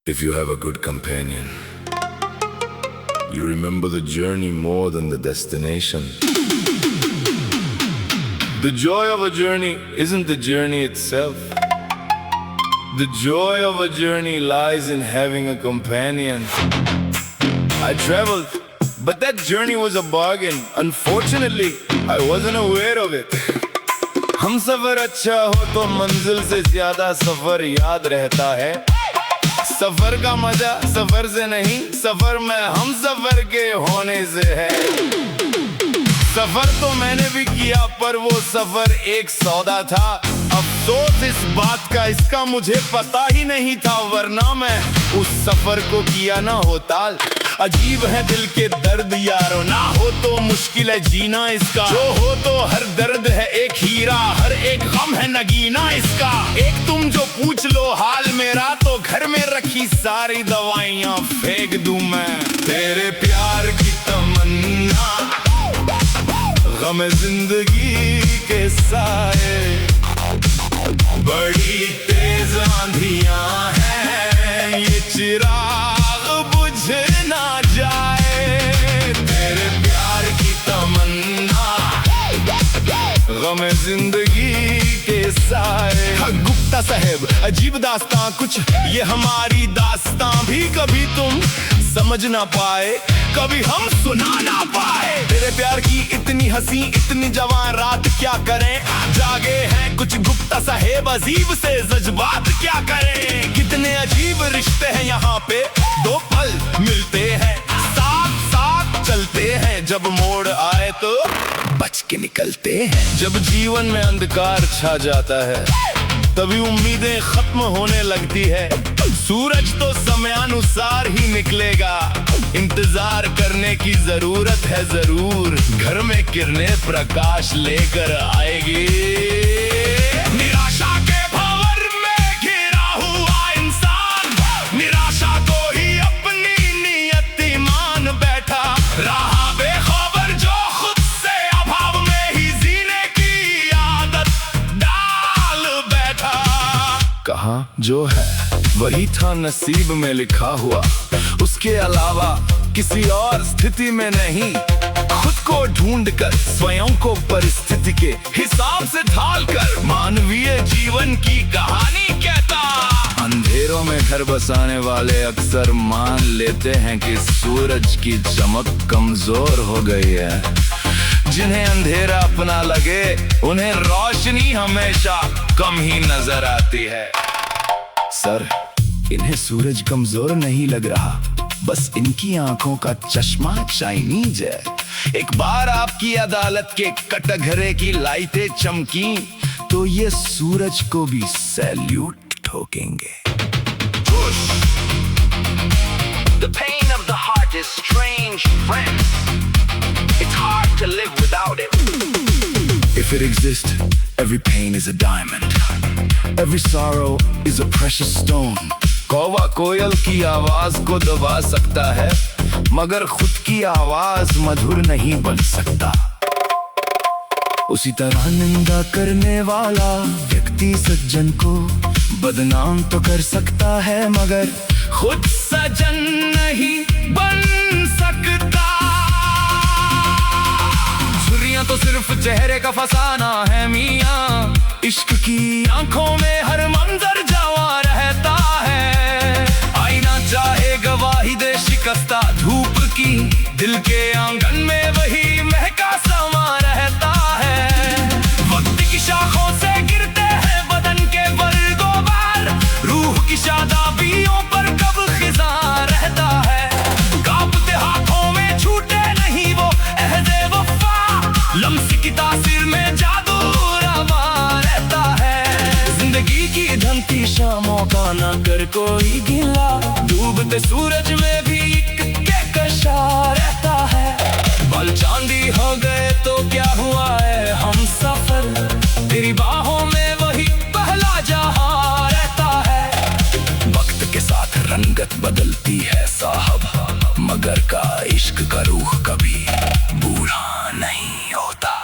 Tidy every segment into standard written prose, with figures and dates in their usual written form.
If you have a good companion, you remember the journey more than the destination. The joy of a journey isn't the journey itself. The joy of a journey lies in having a companion. I traveled, but that journey was a bargain. Unfortunately, I wasn't aware of it. हम सफर अच्छा हो तो मंजिल से ज्यादा सफर याद रहता है। सफर का मजा सफर से नहीं, सफर में हम सफर के होने से है। सफर तो मैंने भी किया, पर वो सफर एक सौदा था। अफसोस इस बात का, इसका मुझे पता ही नहीं था, वरना मैं उस सफर को किया ना होता। अजीब है दिल के दर्द यारो, ना हो तो मुश्किल है जीना इसका। जो हो तो हर दर्द है एक हीरा, हर एक गम है नगीना इसका। एक तुम जो पूछ लो हाल मेरा, तो घर में रखी सारी दवाइयाँ फेंक दूं मैं। तेरे प्यार की तमन्ना, गम जिंदगी के साए, बड़ी तेज आंधियां हैं, ये चिराग बुझ ना जाए। तेरे प्यार की तमन्ना, गम जिंदगी के साए। गुप्ता साहब अजीब दास्तां कुछ ये हमारी दास्तां भी कभी तुम समझ ना पाए, कभी हम सुना ना पाए। तेरे प्यार की इतनी हंसी इतनी जवान रात, क्या करें जागे हैं कुछ गुप्ता साहेब अजीब से जज्बात, क्या करें। कितने अजीब रिश्ते हैं यहाँ पे, दो पल मिलते हैं, साथ साथ चलते हैं, जब मोड़ आए तो बच के निकलते हैं। जब जीवन में अंधकार छा जाता है, तभी उम्मीदें खत्म होने लगती है। सूरज तो समयानुसार ही निकलेगा, इंतजार करने की जरूरत है जरूर। घर में किरणें प्रकाश लेकर आएगी। निराशा के भंवर में घिरा हुआ इंसान, निराशा को ही अपनी नियति मान बैठा रहा बेखबर, जो खुद से अभाव में ही जीने की आदत डाल बैठा। कहाँ जो है वही था नसीब में लिखा हुआ, उसके अलावा किसी और स्थिति में नहीं। खुद को ढूंढकर स्वयं को परिस्थिति के हिसाब से ढालकर मानवीय जीवन की कहानी कहता। अंधेरों में घर बसाने वाले अक्सर मान लेते हैं कि सूरज की चमक कमजोर हो गई है। जिन्हें अंधेरा अपना लगे, उन्हें रोशनी हमेशा कम ही नजर आती है। सर, इन्हें सूरज कमजोर नहीं लग रहा, बस इनकी आंखों का चश्मा चाइनीज है। एक बार आपकी अदालत के कटघरे की लाइटें चमकी, तो ये सूरज को भी salute ठोकेंगे। The pain of the heart is strange, friends. It's hard to live without it. If it exists, every pain is a diamond. Every sorrow is a precious stone. कौवा कोयल की आवाज को दबा सकता है, मगर खुद की आवाज मधुर नहीं बन सकता। उसी तरह निंदा करने वाला व्यक्ति सज्जन को बदनाम तो कर सकता है, मगर खुद सज्जन नहीं बन सकता। छुरियां तो सिर्फ चेहरे का फसाना है मियां, इश्क की आंखों में हर मंजर जवा रहता है। आईना चाहे गवाही दे शिकस्ता धूप की, दिल के आंगन में वही महका समा रहता है। वक्त की शाखों से गिरते हैं बदन के बलगोबार, रूह की शादाबियों पर कब खिजा रहता है। कांपते हाथों में छूटे नहीं वो अहदे वफा, लम्स की तासीर में जादू रवा रहता है। जिंदगी की ढलती शामों का ना कर कोई गिला, डूबते सूरज में भी एक कहकशा रहता है। बाल चांदी हो गए तो क्या हुआ है हम सफर, तेरी बाहों में वही पहला जहां रहता है। वक्त के साथ रंगत बदलती है साहब, मगर का इश्क का रूह कभी बूढ़ा नहीं होता।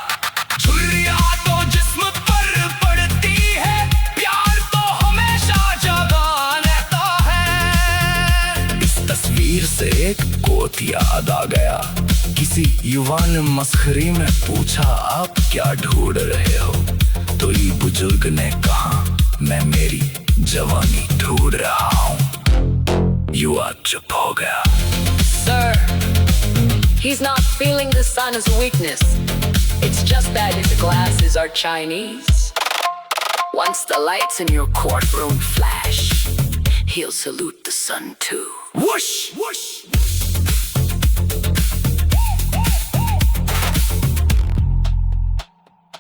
छुरियां तो जिस्म पर पड़ती है, प्यार तो हमेशा जगा रहता है। जंजीर से एक कोट याद आ गया। किसी युवा ने मस्खरी में पूछा, आप क्या ढूंढ रहे हो? तो ये बुजुर्ग ने कहा, मैं मेरी जवानी ढूंढ रहा हूँ। युवा चुप हो गया। Sir, he's not feeling the sun as a weakness. It's just that his glasses are Chinese. Once the lights in your courtroom flash, he'll salute the sun too. Whoosh! Whoosh!